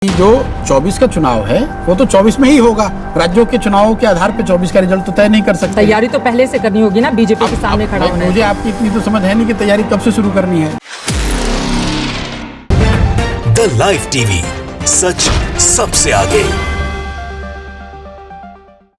जो 24 का चुनाव है वो तो 24 में ही होगा। राज्यों के चुनावों के आधार पे 24 का रिजल्ट तो तय नहीं कर सकते। तैयारी तो पहले से करनी होगी ना, बीजेपी के सामने खड़ा होना है। मुझे आपकी इतनी तो समझ है नहीं कि तैयारी कब से शुरू करनी है। द लाइव टीवी, सच सबसे आगे।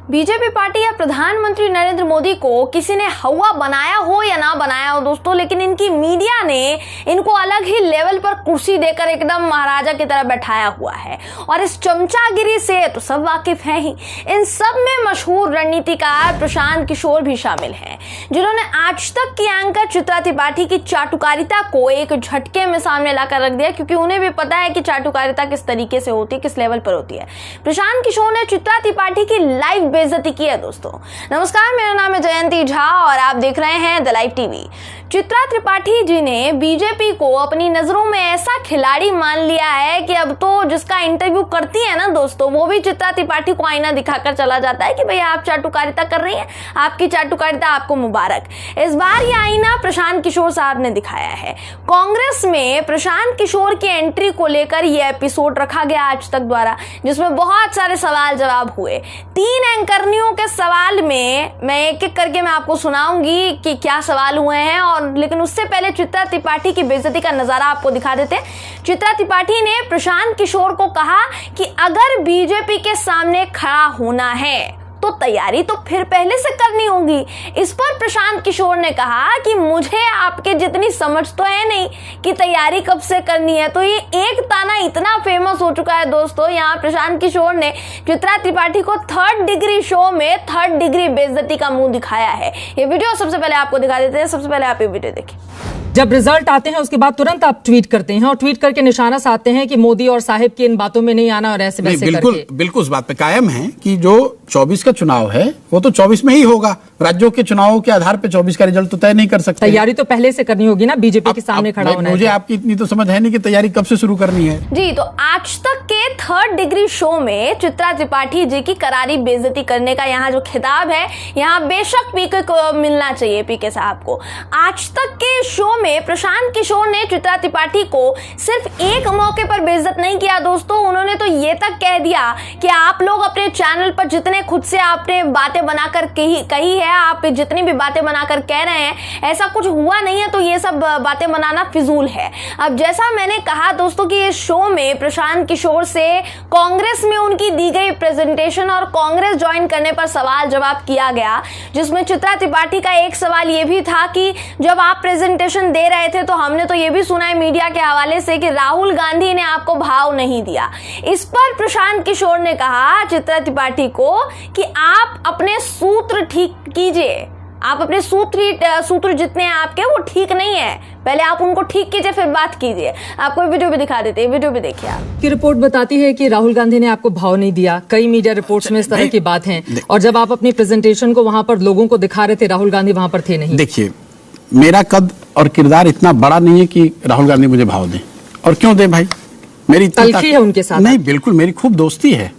बीजेपी पार्टी या प्रधानमंत्री नरेंद्र मोदी को किसी ने हवा बनाया हो या ना बनाया हो दोस्तों, लेकिन इनकी मीडिया ने इनको अलग ही लेवल पर कुर्सी देकर एकदम महाराजा की तरह बैठाया हुआ है। और इस चमचागिरी से तो सब वाकिफ हैं ही। इन सब में मशहूर रणनीतिकार प्रशांत किशोर भी शामिल हैं, जिन्होंने आज तक की एंकर चित्रा त्रिपाठी की चाटुकारिता को एक झटके में सामने लाकर रख दिया, क्योंकि उन्हें भी पता है कि चाटुकारिता किस तरीके से होती है, किस लेवल पर होती है। प्रशांत किशोर ने चित्रा त्रिपाठी की लाइव बेइज्जती की है दोस्तों। नमस्कार, मेरा नाम है जयंती झा और आप देख रहे हैं the live TV. Chitra Tripathi ji ने बीजेपी को अपनी नजरों में ऐसा खिलाड़ी मान लिया है कि अब तो जिसका इंटरव्यू करती है ना दोस्तों, वो भी चित्रा त्रिपाठी को आईना दिखाकर चला जाता है कि भैया आप चाटुकारिता कर रही हैं, आपकी चाटुकारिता आपको मुबारक। इस बार ये आईना प्रशांत किशोर साहब ने दिखाया है। कांग्रेस में प्रशांत किशोर की एंट्री को लेकर यह एपिसोड रखा गया आज तक द्वारा, जिसमें बहुत सारे सवाल जवाब हुए। 3 एंकरनियों के सवाल में मैं एक एक करके मैं आपको सुनाऊंगी कि क्या सवाल हुए हैं, और लेकिन उससे पहले चित्रा त्रिपाठी की बेइज्जती का नजारा आपको दिखा देते हैं। चित्रा त्रिपाठी ने प्रशांत किशोर को कहा कि अगर बीजेपी के सामने खड़ा होना है तो तैयारी तो फिर पहले से करनी होगी। इस पर प्रशांत किशोर ने कहा कि मुझे आपके जितनी समझ तो है नहीं कि तैयारी कब से करनी है। तो ये एक ताना इतना फेमस हो चुका है दोस्तों, यहाँ प्रशांत किशोर ने चित्रा त्रिपाठी को 3rd डिग्री शो में 3rd डिग्री बेइज्जती का मुंह दिखाया है। ये वीडियो सबसे पहले आपको दिखा देते हैं। सबसे पहले आप ये वीडियो देखिए। जब रिजल्ट आते हैं उसके बाद तुरंत आप ट्वीट करते हैं और ट्वीट करके निशाना साधते हैं कि मोदी और साहिब की इन बातों में नहीं आना और ऐसे वैसे करके। बिल्कुल उस बात पे कायम है कि जो 24 का चुनाव है वो तो 24 में ही होगा। राज्यों के चुनावों के आधार पे 24 का रिजल्ट तो तय नहीं कर सकते। तैयारी तो पहले से करनी होगी ना, बीजेपी के सामने खड़ा होना है। मुझे आपकी इतनी तो समझ है नहीं कि तैयारी कब से शुरू करनी है। जी, तो आज तक के 3rd डिग्री शो में चित्रा त्रिपाठी जी की करारी बेइज्जती करने का यहाँ जो खिताब है, यहाँ बेशक पीके को मिलना चाहिए, पीके साहब को। आज तक के शो में प्रशांत किशोर ने चित्रा त्रिपाठी को सिर्फ एक मौके पर बेइज्जत नहीं किया दोस्तों, उन्होंने तो ये तक कह दिया कि आप लोग अपने चैनल पर जितने खुद से आपने बातें बनाकर कही है, आप जितनी भी बातें बनाकर कह रहे हैं, ऐसा कुछ हुआ नहीं है, तो ये सब बातें बनाना फिजूल है। अब जैसा मैंने कहा दोस्तों कि इस शो में प्रशांत किशोर से कांग्रेस में उनकी दी गई प्रेजेंटेशन और कांग्रेस ज्वाइन करने पर सवाल जवाब किया गया, जिसमें चित्रा त्रिपाठी का एक सवाल ये भी था कि जब आप प्रेजेंटेशन दे रहे थे तो हमने तो ये भी सुना है मीडिया के हवाले से कि राहुल गांधी ने आपको भाव नहीं दिया। इस पर प्रशांत किशोर ने कहा चित्रा त्रिपाठी को कि आप अपने सूत्र ठीक कीजिए, आप अपने सूत्र जितने हैं आपके वो ठीक नहीं है, पहले आप उनको ठीक कीजिए फिर बात कीजिए। आपको वीडियो भी दिखा देते हैं, वीडियो भी देखिए आप। की रिपोर्ट बताती है कि राहुल गांधी ने आपको भाव नहीं दिया। कई मीडिया रिपोर्ट्स में इस तरह की बात है, और जब आप अपनी प्रेजेंटेशन को वहां पर लोगों को दिखा रहे थे, राहुल गांधी वहां पर थे नहीं। देखिए, मेरा कद और किरदार इतना बड़ा नहीं है कि राहुल गांधी मुझे भाव दें, और क्यों दें भाई, मेरी तलखी है उनके साथ। नहीं, बिल्कुल मेरी खूब दोस्ती है।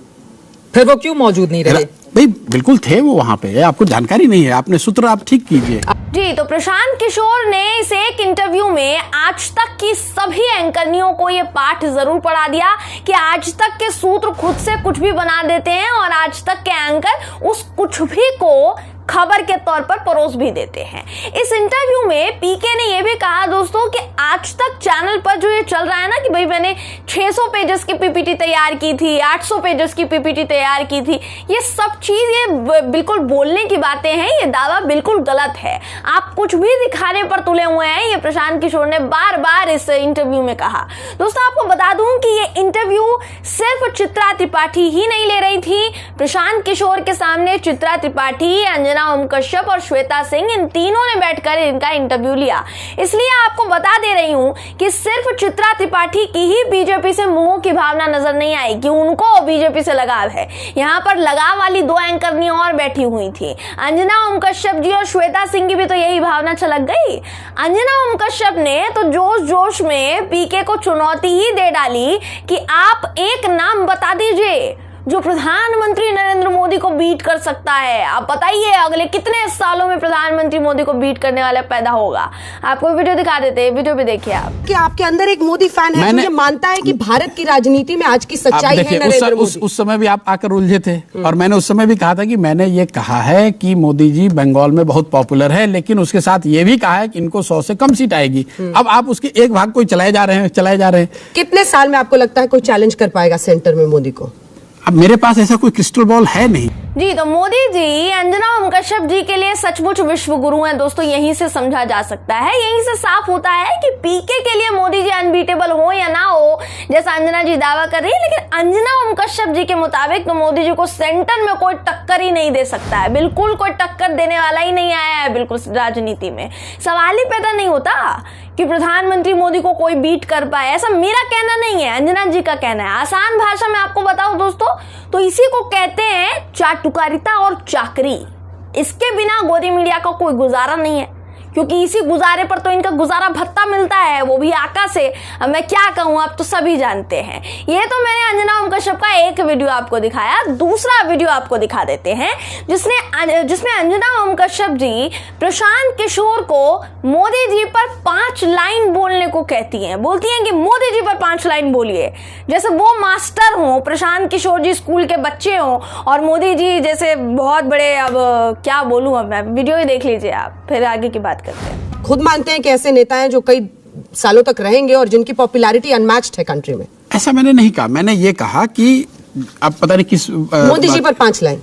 फिर वो क्यों मौजूद नहीं रहे? भाई बिल्कुल थे वो वहां पे, आपको जानकारी नहीं है, आपने सूत्र आप ठीक कीजिए। जी, तो प्रशांत किशोर ने इस एक इंटरव्यू में आज तक की सभी एंकरनियों को ये पाठ जरूर पढ़ा दिया कि आज तक के सूत्र खुद से कुछ भी बना देते हैं, और आज तक के एंकर उस कुछ भी को खबर के तौर पर परोस भी देते हैं। इस इंटरव्यू में पीके ने यह भी कहा दोस्तों कि आज तक चैनल पर जो ये चल रहा है ना कि भाई मैंने 600 पेजेस की पीपीटी तैयार की थी, 800 पेजेस की पीपीटी तैयार की थी, ये सब चीज ये बिल्कुल बोलने की बातें हैं, ये दावा बिल्कुल गलत है। आप कुछ भी दिखाने पर तुले हुए हैं, ये प्रशांत किशोर ने बार बार इस इंटरव्यू में कहा। दोस्तों आपको बता दूं कि ये इंटरव्यू सिर्फ चित्रा त्रिपाठी ही नहीं ले रही थी। प्रशांत किशोर के सामने चित्रा त्रिपाठी, अंजना ओम कश्यप और श्वेता सिंह, इन तीनों ने बैठकर इनका इंटरव्यू लिया। इसलिए आपको बता दे रही हूं कि सिर्फ चित्रा त्रिपाठी की ही बीजेपी से मोह की भावना नजर नहीं आई कि उनको बीजेपी से लगाव है। यहाँ पर लगाव वाली 2 एंकरनियां और बैठी हुई थी, अंजना ओम कश्यप जी और श्वेता सिंह की भी तो यही भावना छलक गई। अंजना ओम कश्यप ने तो जोश जोश में पीके को चुनौती ही दे डाली कि आप एक नाम बता दीजिए जो प्रधानमंत्री नरेंद्र मोदी को बीट कर सकता है। आप बताइए अगले कितने सालों में प्रधानमंत्री मोदी को बीट करने वाला पैदा होगा। आपको वीडियो दिखा देते हैं, वीडियो भी देखिए आप। कि आपके अंदर एक मोदी फैन है, मुझे मानता है कि भारत की राजनीति में आज की सच्चाई है नरेंद्र मोदी। उस समय भी आप आकर उलझे थे और मैंने उस समय भी कहा था कि मैंने ये कहा है कि मोदी जी बंगाल में बहुत पॉपुलर है, लेकिन उसके साथ ये भी कहा है कि इनको 100 से कम सीट आएगी। अब आप उसके एक भाग को चलाए जा रहे हैं। कितने साल में आपको लगता है कोई चैलेंज कर पाएगा सेंटर में मोदी को? अब मेरे पास ऐसा कोई क्रिस्टल बॉल है नहीं। जी तो मोदी जी अंजना ओम कश्यप जी के लिए सचमुच विश्व गुरु हैं दोस्तों, यहीं से समझा जा सकता है। यहीं से साफ होता है कि पीके के लिए मोदी जी अनबीटेबल हो या ना हो, जैसा अंजना जी दावा कर रही है, लेकिन अंजना ओम कश्यप जी के मुताबिक तो मोदी जी को सेंटर में कोई टक्कर ही नहीं दे सकता है। बिल्कुल कोई टक्कर देने वाला ही नहीं आया है बिल्कुल राजनीति में। सवाल ही पैदा नहीं होता कि प्रधानमंत्री मोदी को कोई बीट कर पाए। ऐसा मेरा कहना नहीं है, अंजना जी का कहना है। आसान भाषा में आपको बताऊं दोस्तों तो इसी को कहते हैं चाटुकारिता और चाकरी। इसके बिना गोदी मीडिया का कोई गुजारा नहीं है, क्योंकि इसी गुजारे पर तो इनका गुजारा भत्ता मिलता है, वो भी आका से। अब मैं क्या कहूं, आप तो सभी जानते हैं। ये तो मैंने अंजना ओम कश्यप का एक वीडियो आपको दिखाया, दूसरा वीडियो आपको दिखा देते हैं जिसमें अंजना ओम कश्यप जी प्रशांत किशोर को मोदी जी पर 5 लाइन बोलने को कहती हैं। बोलती हैं कि मोदी जी पर 5 लाइन बोलिए, जैसे वो मास्टर हो, प्रशांत किशोर जी स्कूल के बच्चे हो और मोदी जी जैसे बहुत बड़े। अब क्या बोलूं, अब मैं वीडियो ही देख लीजिए आप, फिर आगे की बात करते हैं। खुद मानते हैं कि ऐसे नेता हैं जो कई सालों तक रहेंगे और जिनकी पॉपुलैरिटी अनमैच्ड है कंट्री में। ऐसा मैंने नहीं कहा, मैंने ये कहा कि अब पता नहीं किस मोदी जी पर 5 लाइन,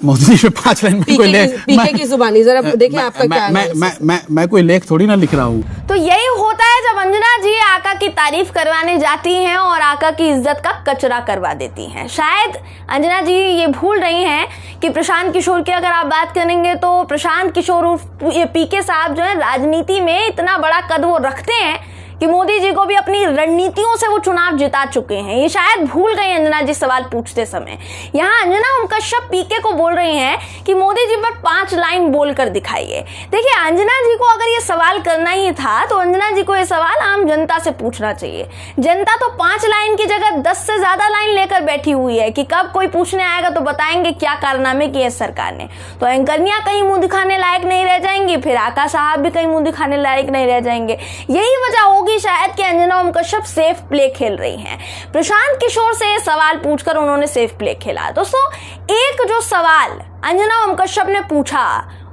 मोदी जी पे 5 लाइन में कोई लेख, पीके की जुबानी जरा देखिए आपका क्या है। मैं कोई लेख थोड़ी ना लिख रहा हूँ। तो यही होता है जब अंजना जी आका की तारीफ करवाने जाती हैं और आका की इज्जत का कचरा करवा देती हैं। शायद अंजना जी ये भूल रही हैं कि प्रशांत किशोर की अगर आप बात करेंगे तो प्रशांत किशोर पीके साहब जो है राजनीति में इतना बड़ा कद वो रखते हैं कि मोदी जी को भी अपनी रणनीतियों से वो चुनाव जिता चुके हैं। ये शायद भूल गई अंजना जी सवाल पूछते समय। यहाँ अंजना ओम कश्यप पीके को बोल रही हैं कि मोदी जी पर 5 लाइन बोलकर दिखाइए। देखिए अंजना जी को अगर ये सवाल करना ही था तो अंजना जी को ये सवाल आम जनता से पूछना चाहिए। जनता तो 5 लाइन की जगह 10 से ज्यादा लाइन लेकर बैठी हुई है कि कब कोई पूछने आएगा तो बताएंगे क्या कारनामे किए सरकार ने। तो एंकरनियां कहीं मुंह दिखाने लायक नहीं रह जाएंगी, फिर आका साहब भी कहीं मुंह दिखाने लायक नहीं रह जाएंगे। यही वजह होगी शायद कि अंजना ओम कश्यप सेफ प्ले खेल रही हैं। प्रशांत किशोर से सवाल पूछकर उन्होंने सेफ प्ले खेला। दोस्तों एक जो सवाल अंजना ओम कश्यप ने पूछा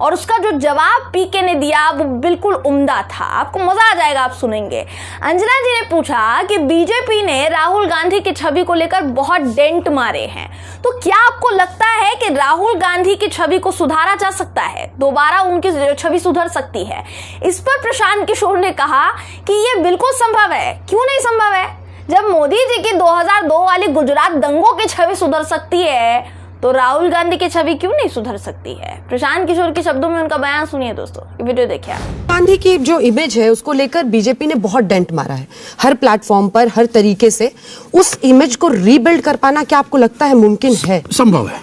और उसका जो जवाब पीके ने दिया वो बिल्कुल उम्दा था, आपको मजा आ जाएगा, आप सुनेंगे। अंजना जी ने पूछा कि बीजेपी ने राहुल गांधी की छवि को लेकर बहुत डेंट मारे हैं, तो क्या आपको लगता है कि राहुल गांधी की छवि को सुधारा जा सकता है, दोबारा उनकी छवि सुधर सकती है? इस पर प्रशांत किशोर ने कहा कि ये बिल्कुल संभव है। क्यों नहीं संभव है? जब मोदी जी की 2002 वाली गुजरात दंगों की छवि सुधर सकती है तो राहुल गांधी की छवि क्यों नहीं सुधर सकती है? प्रशांत किशोर के शब्दों में उनका बयान सुनिए दोस्तों, ये वीडियो देखिए। गांधी की जो इमेज है उसको लेकर बीजेपी ने बहुत डेंट मारा है हर प्लेटफॉर्म पर, हर तरीके से। उस इमेज को रीबिल्ड कर पाना क्या आपको लगता है मुमकिन है? संभव है,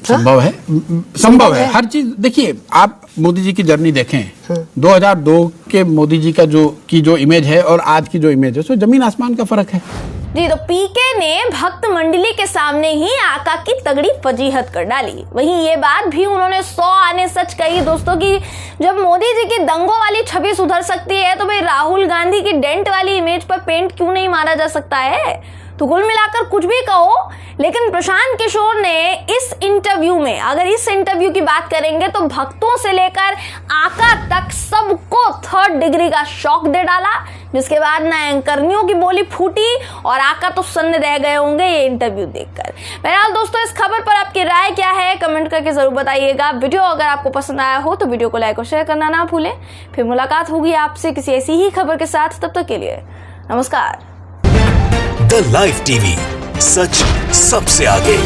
संभव है हर चीज। देखिए आप मोदी जी की जर्नी देखें, 2002 के मोदी जी का जो इमेज है और आज की जो इमेज है उसमें जमीन आसमान का फर्क है। जी तो पीके ने भक्त मंडली के सामने ही आका की तगड़ी फजीहत कर डाली। वहीं ये बात भी उन्होंने 100 आने सच कही दोस्तों कि जब मोदी जी की दंगों वाली छवि सुधर सकती है तो भाई राहुल गांधी की डेंट वाली इमेज पर पेंट क्यों नहीं मारा जा सकता है? तो कुल मिलाकर कुछ भी कहो, लेकिन प्रशांत किशोर ने इस इंटरव्यू में, अगर इस इंटरव्यू की बात करेंगे तो भक्तों से लेकर आका तक सबको 3rd डिग्री का शॉक दे डाला, जिसके बाद ना एंकरनियों की बोली फूटी और आका तो सन्न रह गए होंगे ये इंटरव्यू देखकर। बहरहाल दोस्तों इस खबर पर आपकी राय क्या है कमेंट करके जरूर बताइएगा। वीडियो अगर आपको पसंद आया हो तो वीडियो को लाइक और शेयर करना ना भूलें। फिर मुलाकात होगी आपसे किसी ऐसी ही खबर के साथ, तब तक के लिए नमस्कार। द लाइव टीवी, सच सबसे आगे।